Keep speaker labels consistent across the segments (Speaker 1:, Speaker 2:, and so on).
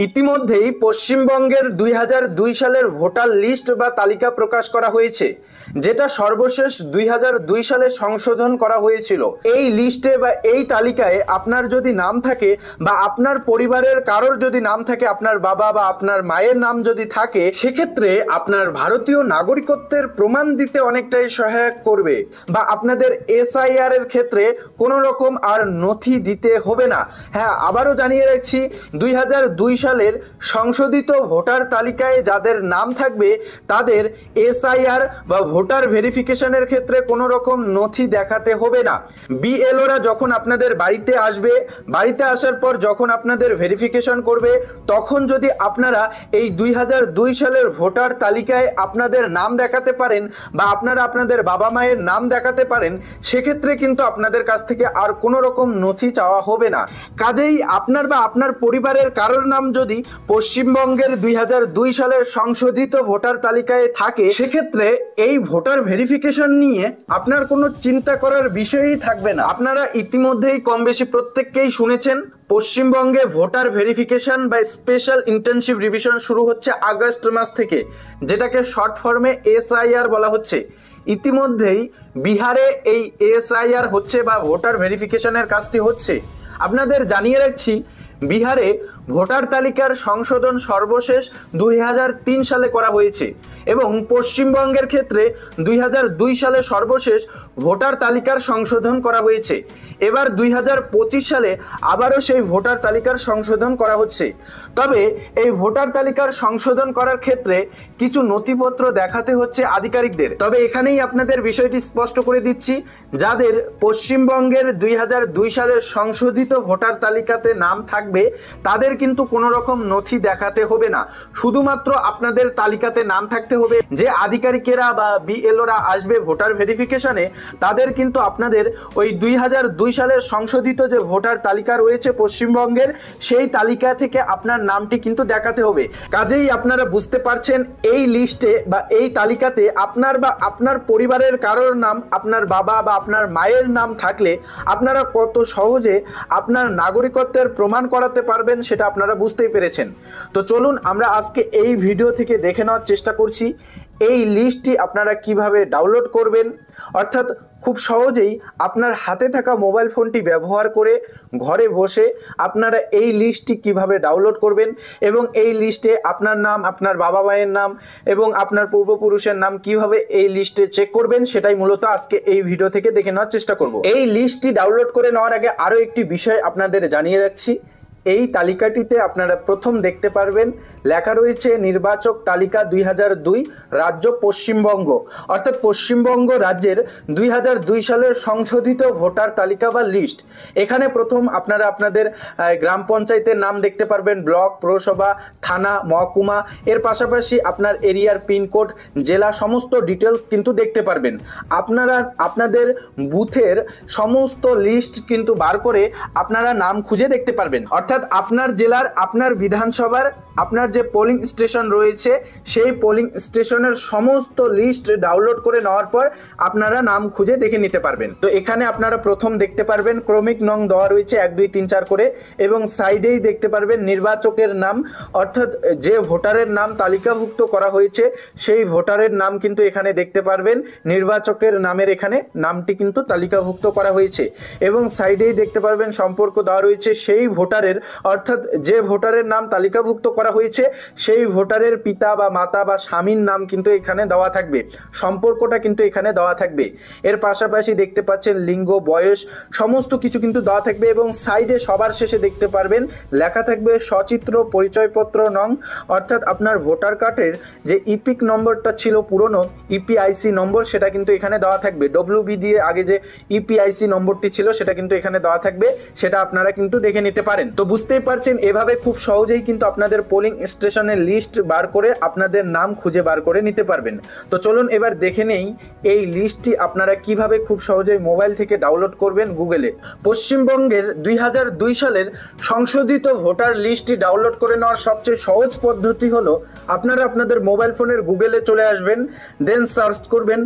Speaker 1: ইতিমধ্যেই পশ্চিমবঙ্গের 2002 সালের ভোটার লিস্ট বা তালিকা প্রকাশ করা হয়েছে, যেটা সর্বশেষ 2002 সালে সংশোধন করা হয়েছিল। এই লিস্টে বা এই তালিকায় আপনার যদি নাম থাকে বা আপনার পরিবারের কারোর যদি নাম থাকে, আপনার বাবা বা আপনার মায়ের নাম যদি থাকে, সেক্ষেত্রে আপনার ভারতীয় নাগরিকত্বের প্রমাণ দিতে অনেকটাই সহায়ক করবে, বা আপনাদের SIR এর ক্ষেত্রে কোনো রকম আর নথি দিতে হবে না। হ্যাঁ, আবারও জানিয়ে রাখছি, 2002 সালের সংশোধিত ভোটার তালিকায় যাদের নাম থাকবে তাদের SIR বা ভোটার ভেরিফিকেশনের ক্ষেত্রে কোনো রকম নথি দেখাতে হবে না। BLOরা যখন আপনাদের বাড়িতে আসবে, বাড়িতে আসার পর যখন আপনাদের ভেরিফিকেশন করবে, তখন যদি আপনারা এই 2002 সালের ভোটার তালিকায় আপনাদের নাম দেখাতে পারেন বা আপনারা আপনাদের বাবা মায়ের নাম দেখাতে পারেন, সেক্ষেত্রে কিন্তু আপনাদের কাছ থেকে আর কোনো রকম নথি চাওয়া হবে না। কাজেই আপনার বা আপনার পরিবারের কারোর নাম যদি পশ্চিমবঙ্গের 2002 সালের সংশোধিত ভোটার তালিকায় থাকে, সেক্ষেত্রে এই ভোটার ভেরিফিকেশন নিয়ে আপনার কোনো চিন্তা করার বিষয়ই থাকবে না। আপনারা ইতিমধ্যেই কম বেশি প্রত্যেককেই শুনেছেন, পশ্চিমবঙ্গে ভোটার ভেরিফিকেশন বা স্পেশাল ইন্টেনসিভ রিভিশন শুরু হচ্ছে আগস্ট মাস থেকে, যেটাকে শর্ট ফর্মে SIR বলা হচ্ছে। ইতিমধ্যেই বিহারে এই SIR হচ্ছে বা ভোটার ভেরিফিকেশনের কাজটি হচ্ছে। আপনাদের জানিয়ে রাখছি, বিহারে ভোটার তালিকার সংশোধন সর্বশেষ 2003 সালে করা হয়েছে এবং পশ্চিমবঙ্গের ক্ষেত্রে 2002 সালে সর্বশেষ ভোটার তালিকার সংশোধন করা হয়েছে। এবার 2025 সালে আবারও সেই ভোটার তালিকার সংশোধন করা হচ্ছে। তবে এই ভোটার তালিকার সংশোধন করার ক্ষেত্রে কিছু নথিপত্র দেখাতে হচ্ছে আধিকারিকদের। তবে এখানেই আপনাদের বিষয়টি স্পষ্ট করে দিচ্ছি, যাদের পশ্চিমবঙ্গের 2002 সালের সংশোধিত ভোটার তালিকাতে নাম থাকবে তাদের কিন্তু কোনো রকম নথি দেখাতে হবে না। শুধুমাত্র আপনাদের তালিকাতে নাম থাকতে হবে। যে আধিকারিকেরা বা BLOরা আসবে ভোটার ভেরিফিকেশনে, তাদের কিন্তু আপনাদের ওই 2002 সালের সংশোধিত যে ভোটার তালিকা রয়েছে পশ্চিমবঙ্গের, সেই তালিকা থেকে আপনার নামটি কিন্তু দেখাতে হবে। কাজেই আপনারা বুঝতে পারছেন, এই লিস্টে বা এই তালিকাতে আপনার বা আপনার পরিবারের কারোর নাম, আপনার বাবা বা আপনার মায়ের নাম থাকলে আপনারা কত সহজে আপনার নাগরিকত্বের প্রমাণ করাতে পারবেন সেটা আপনারা বুঝতেই পেরেছেন। তো চলুন আমরা আজকে এই ভিডিও থেকে দেখে নেওয়ার চেষ্টা করছি এই লিস্টটি আপনারা কিভাবে ডাউনলোড করবেন। অর্থাৎ খুব সহজেই আপনার হাতে থাকা মোবাইল ফোনটি ব্যবহার করে ঘরে বসে আপনারা এই লিস্টটি কিভাবে ডাউনলোড করবেন এবং এই লিস্টে আপনার নাম, আপনার বাবা মায়ের নাম এবং আপনার পূর্বপুরুষের নাম কিভাবে এই লিস্টে চেক করবেন, সেটাই মূলত আজকে এই ভিডিও থেকে দেখে নেওয়ার চেষ্টা করব। এই লিস্টটি ডাউনলোড করে নেওয়ার আগে আরও একটি বিষয় আপনাদের জানিয়ে রাখছি। এই তালিকাটিতে আপনারা প্রথম দেখতে পারবেন লেখা রয়েছে নির্বাচক তালিকা 2002, রাজ্য পশ্চিমবঙ্গ। অর্থাৎ পশ্চিমবঙ্গ রাজ্যের 2002 সালের সংশোধিত ভোটার তালিকা বা লিস্ট। এখানে প্রথম আপনারা আপনাদের গ্রাম পঞ্চায়েতের নাম দেখতে পারবেন, ব্লক, পৌরসভা, থানা, মহকুমা, এর পাশাপাশি আপনার এরিয়ার পিনকোড, জেলা, সমস্ত ডিটেলস কিন্তু দেখতে পারবেন। আপনারা আপনাদের বুথের সমস্ত লিস্ট কিন্তু বার করে আপনারা নাম খুঁজে দেখতে পারবেন। অর্থাৎ আপনার জেলার, আপনার বিধানসভার, আপনার যে পোলিং স্টেশন রয়েছে সেই পোলিং স্টেশনের সমস্ত লিস্ট ডাউনলোড করে নেওয়ার পর আপনারা নাম খুঁজে দেখে নিতে পারবেন। তো এখানে আপনারা প্রথম দেখতে পারবেন ক্রমিক নং দেওয়া রয়েছে 1 2 3 4 করে, এবং সাইডেই দেখতে পারবেন নির্বাচকের নাম, অর্থাৎ যে ভোটারের নাম তালিকাভুক্ত করা হয়েছে সেই ভোটারের নাম কিন্তু এখানে দেখতে পারবেন। নির্বাচকের নামের এখানে নামটি কিন্তু তালিকাভুক্ত করা হয়েছে এবং সাইডেই দেখতে পারবেন সম্পর্ক দেওয়া রয়েছে সেই ভোটারের, অর্থাৎ যে ভোটারের নাম তালিকাভুক্ত করা হয়েছে সেই ভোটারের পিতা বা মাতা বা স্বামীর নাম কিন্তু এখানে দেওয়া থাকবে, সম্পর্কটা কিন্তু এখানে দেওয়া থাকবে। এর পাশাপাশি দেখতে পাচ্ছেন লিঙ্গ, বয়স, সমস্ত কিছু কিন্তু দেওয়া থাকবে এবং সাইডে সবার শেষে দেখতে পারবেন লেখা থাকবে সচিত্র পরিচয়পত্র নং, অর্থাৎ আপনার ভোটার কার্ডের যে ইপিক নম্বরটা ছিল পুরনো, EPIC নম্বর, সেটা কিন্তু এখানে দেওয়া থাকবে। WB দিয়ে আগে যে EPIC নম্বরটি ছিল সেটা কিন্তু এখানে দেওয়া থাকবে, সেটা আপনারা কিন্তু দেখে নিতে পারেন। তো বুঝতেই পারছেন, এভাবে খুব সহজেই কিন্তু আপনাদের পোলিং স্টেশনের লিস্ট বার করে আপনাদের নাম খুঁজে বার করে নিতে পারবেন। তো চলুন এবার দেখে নেই এই লিস্টটি আপনারা কিভাবে খুব সহজেই মোবাইল থেকে ডাউনলোড করবেন গুগলে। পশ্চিমবঙ্গের 2002 সালের সংশোধিত ভোটার লিস্টটি ডাউনলোড করে নেওয়ার সবচেয়ে সহজ পদ্ধতি হলো আপনারা আপনাদের মোবাইল ফোনের গুগলে চলে আসবেন, দেন সার্চ করবেন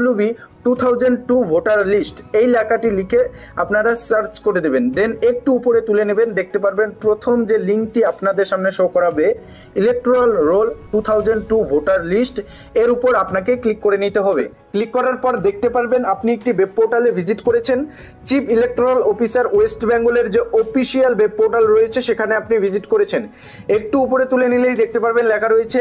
Speaker 1: WB 2002 ভোটার লিস্ট এই লেখাটি লিখে আপনারা সার্চ করে দেবেন। দেন একটু উপরে তুলে নেবেন, দেখতে পারবেন প্রথম যে লিঙ্কটি আপনাদের সামনে শো করাবে ইলেকট্রাল রোল 2002 ভোটার লিস্ট, এর উপর আপনাকে ক্লিক করে নিতে হবে। ক্লিক করার পর দেখতে পারবেন আপনি একটি ওয়েব পোর্টালে ভিজিট করেছেন। চিফ ইলেকট্রাল অফিসার ওয়েস্ট বেঙ্গলের যে অফিসিয়াল ওয়েব পোর্টাল রয়েছে সেখানে আপনি ভিজিট করেছেন। একটু উপরে তুলে নিলেই দেখতে পারবেন লেখা রয়েছে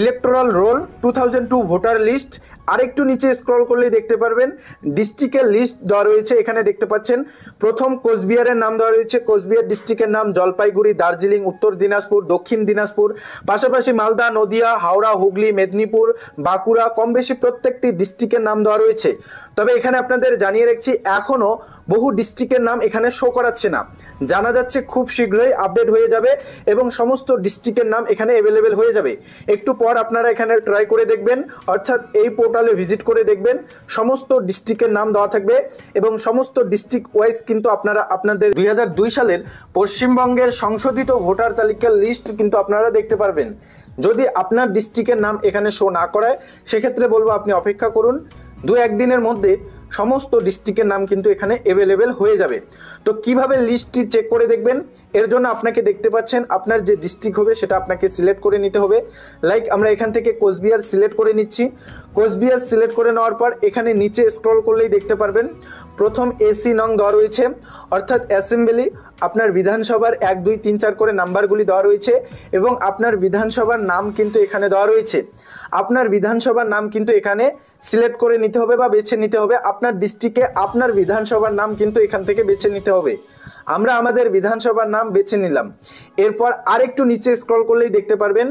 Speaker 1: ইলেকট্রাল রোল 2002 ভোটার লিস্ট। আরেকটু নিচে স্ক্রল করলেই দেখতে পারবেন ডিস্ট্রিক্টের লিস্ট দেওয়া রয়েছে। এখানে দেখতে পাচ্ছেন প্রথম কোচবিহারের নাম দেওয়া রয়েছে, কোচবিহার ডিস্ট্রিক্টের নাম জলপাইগুড়ি, দার্জিলিং, উত্তর দিনাজপুর, দক্ষিণ দিনাজপুর, পাশাপাশি মালদা, নদিয়া, হাওড়া, হুগলি, মেদিনীপুর, বাঁকুড়া, কম বেশি প্রত্যেকটি ডিস্ট্রিক্টের নাম দেওয়া রয়েছে। তবে এখানে আপনাদের জানিয়ে রাখছি এখনও বহু ডিস্ট্রিক্টের নাম এখানে শো করাচ্ছে না, জানা যাচ্ছে খুব শীঘ্রই আপডেট হয়ে যাবে এবং সমস্ত ডিস্ট্রিক্টের নাম এখানে অ্যাভেলেবেল হয়ে যাবে। একটু পর আপনারা এখানে ট্রাই করে দেখবেন, অর্থাৎ এই পোর্টালে ভিজিট করে দেখবেন সমস্ত ডিস্ট্রিক্টের নাম দেওয়া থাকবে এবং সমস্ত ডিস্ট্রিক্ট ওয়াইজ কিন্তু আপনারা আপনাদের 2002 সালের পশ্চিমবঙ্গের সংশোধিত ভোটার তালিকার লিস্ট কিন্তু আপনারা দেখতে পারবেন। যদি আপনার ডিস্ট্রিক্টের নাম এখানে শো না করায় সেক্ষেত্রে বলবো আপনি অপেক্ষা করুন, 2-1 দিনের মধ্যে সমস্ত ডিস্ট্রিক্টের নাম কিন্তু এখানে অ্যাভেলেবেল হয়ে যাবে। তো কিভাবে লিস্টটি চেক করে দেখবেন, এর জন্য আপনাকে দেখতে পাচ্ছেন আপনার যে ডিস্ট্রিক্ট হবে সেটা আপনাকে সিলেক্ট করে নিতে হবে। লাইক আমরা এখান থেকে কোচবিহার সিলেক্ট করে নিচ্ছি। কোচবিহার সিলেক্ট করে নেওয়ার পর এখানে নিচে স্ক্রল করলেই দেখতে পারবেন প্রথম এসি নং দেওয়া রয়েছে, অর্থাৎ অ্যাসেম্বলি। আপনার বিধানসভার 1, 2, 3, 4 করে নাম্বারগুলি দেওয়া রয়েছে এবং আপনার বিধানসভার নাম কিন্তু এখানে দেওয়া রয়েছে। আপনার বিধানসভার নাম কিন্তু এখানে সিলেক্ট করে নিতে হবে বা বেছে নিতে হবে। আপনার ডিস্ট্রিক্টে আপনার বিধানসভার নাম কিন্তু এখান থেকে বেছে নিতে হবে। আমরা আমাদের বিধানসভার নাম বেছে নিলাম। এরপর আরেকটু নিচে স্ক্রল করলেই দেখতে পারবেন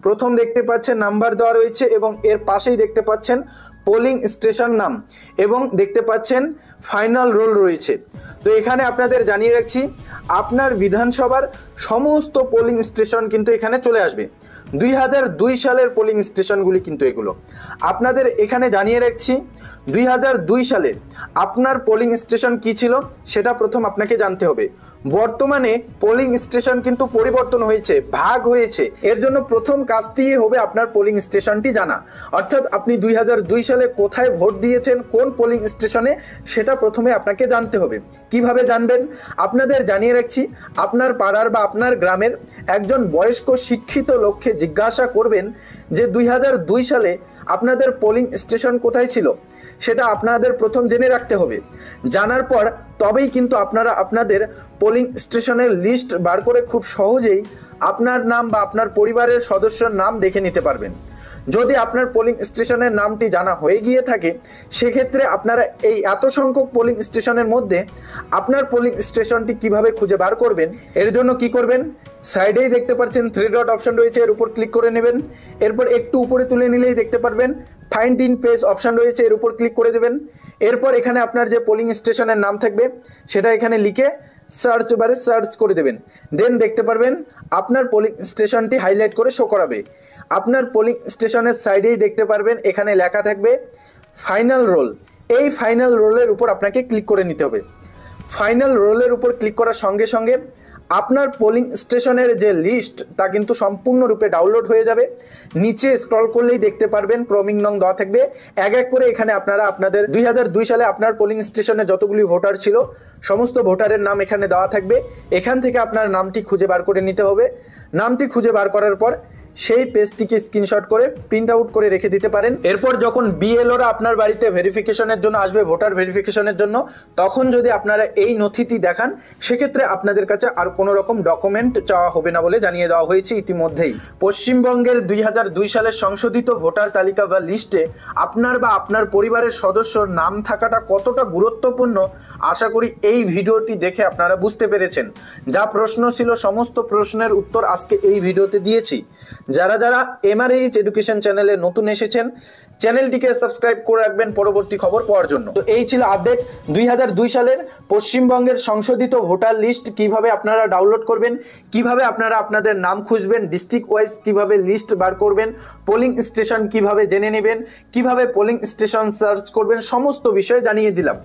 Speaker 1: প্রথম দেখতে পাচ্ছেন নাম্বার দেওয়া রয়েছে এবং এর পাশেই দেখতে পাচ্ছেন পোলিং স্টেশন নাম এবং দেখতে পাচ্ছেন ফাইনাল রোল রয়েছে। তো এখানে আপনাদের জানিয়ে রাখছি আপনার বিধানসভার সমস্ত পোলিং স্টেশন কিন্তু এখানে চলে আসবে। 2002 সালের পোলিং স্টেশনগুলি কিন্তু এগুলো আপনাদের এখানে জানিয়ে রাখছি। 2002 সালে আপনার পোলিং স্টেশন কি ছিল সেটা প্রথম আপনাকে জানতে হবে। বর্তমানে পোলিং স্টেশন কিন্তু পরিবর্তন হয়েছে, ভাগ হয়েছে। এর জন্য প্রথম কাজটি হবে আপনার পোলিং স্টেশনটি জানা, অর্থাৎ আপনি 2002 সালে কোথায় ভোট দিয়েছেন, কোন পোলিং স্টেশনে, সেটা প্রথমে আপনাকে জানতে হবে। কিভাবে জানবেন আপনাদের জানিয়ে রাখছি, আপনার পাড়ার বা আপনার গ্রামের একজন বয়স্ক শিক্ষিত লোককে জিজ্ঞাসা করবেন যে 2002 সালে আপনাদের পোলিং স্টেশন কোথায় ছিল, সেটা আপনাদের প্রথম জেনে রাখতে হবে। জানার পর তবেই কিন্তু আপনারা আপনাদের পোলিং স্টেশনের লিস্ট বার করে খুব সহজেই আপনার নাম বা আপনার পরিবারের সদস্যর নাম দেখে নিতে পারবেন। যদি আপনার পোলিং স্টেশনের নামটি জানা হয়ে গিয়ে থাকে সেক্ষেত্রে আপনারা এই এত সংখ্যক পোলিং স্টেশনের মধ্যে আপনার পোলিং স্টেশনটি কিভাবে খুঁজে বার করবেন, এর জন্য কি করবেন, সাইডেই দেখতে পাচ্ছেন 3 ডট অপশন রয়েছে, এর উপর ক্লিক করে নেবেন। এরপর একটু উপরে তুলে নিলেই দেখতে পারবেন ফাইন্ড ইন পেজ অপশন রয়েছে, এর উপর ক্লিক করে দেবেন। এরপর এখানে আপনার যে পোলিং স্টেশনের নাম থাকবে সেটা এখানে লিখে সার্চ বারে সার্চ করে দেবেন। দেন দেখতে পারবেন আপনার পোলিং স্টেশনটি হাইলাইট করে শো করাবে। আপনার পোলিং স্টেশনের সাইডেই দেখতে পারবেন এখানে লেখা থাকবে ফাইনাল রোল। এই ফাইনাল রোলের উপর আপনাকে ক্লিক করে নিতে হবে। ফাইনাল রোলের উপর ক্লিক করার সঙ্গে সঙ্গে আপনার পোলিং স্টেশনের যে লিস্ট তা কিন্তু সম্পূর্ণরূপে ডাউনলোড হয়ে যাবে। নিচে স্ক্রল করলেই দেখতে পারবেন ক্রমিং নং দেওয়া থাকবে, এক এক করে এখানে আপনারা আপনাদের 2002 সালে আপনার পোলিং স্টেশনে যতগুলি ভোটার ছিল সমস্ত ভোটারের নাম এখানে দেওয়া থাকবে। এখান থেকে আপনার নামটি খুঁজে বার করে নিতে হবে। নামটি খুঁজে বার করার পর সেই পেজটিকে স্ক্রিনশট করে প্রিন্ট আউট করে রেখে দিতে পারেন। এরপর যখন বিএলওরা আপনার বাড়িতে ভেরিফিকেশনের জন্য আসবে, ভোটার ভেরিফিকেশনের জন্য, তখন যদি আপনারা এই নথিটি দেখান সেক্ষেত্রে আপনাদের কাছে আর কোনো রকম ডকুমেন্ট চাওয়া হবে না বলে জানিয়ে দেওয়া হয়েছে ইতিমধ্যেই। পশ্চিমবঙ্গের 2002 সালের সংশোধিত ভোটার তালিকা বা লিস্টে আপনার বা আপনার পরিবারের সদস্যর নাম থাকাটা কতটা গুরুত্বপূর্ণ আশা করি এই ভিডিওটি দেখে আপনারা বুঝতে পেরেছেন। যা প্রশ্ন ছিল সমস্ত প্রশ্নের উত্তর আজকে এই ভিডিওতে দিয়েছি। যারা যারা এমআরএইচ এডুকেশন চ্যানেলে নতুন এসেছেন চ্যানেলটিকে সাবস্ক্রাইব করে রাখবেন পরবর্তী খবর পাওয়ার জন্য। তো এই ছিল আপডেট 2002 সালের পশ্চিমবঙ্গের সংশোধিত ভোটার লিস্ট কিভাবে আপনারা ডাউনলোড করবেন, কিভাবে আপনারা আপনাদের নাম খুঁজবেন, ডিস্ট্রিক্ট ওয়াইজ কিভাবে লিস্ট বার করবেন, পোলিং স্টেশন কিভাবে জেনে নেবেন, কিভাবে পোলিং স্টেশন সার্চ করবেন, সমস্ত বিষয় জানিয়ে দিলাম।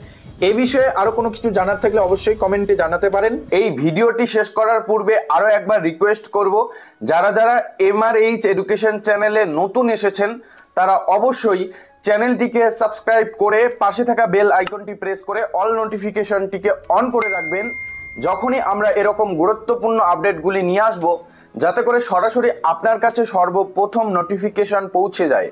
Speaker 1: এই বিষয়ে আরো কোনো কিছু জানার থাকলে অবশ্যই কমেন্টে জানাতে পারেন। এই ভিডিওটি শেষ করার পূর্বে আরো একবার রিকোয়েস্ট করব, যারা যারা এমআরএইচ এডুকেশন চ্যানেলে নতুন এসেছেন তারা অবশ্যই চ্যানেলটিকে সাবস্ক্রাইব করে পাশে থাকা বেল আইকনটি প্রেস করে অল নোটিফিকেশনটিকে অন করে রাখবেন, যখনই আমরা এরকম গুরুত্বপূর্ণ আপডেটগুলি নিয়ে আসব, যাতে করে সরাসরি আপনার কাছে সর্বপ্রথম নোটিফিকেশন পৌঁছে যায়।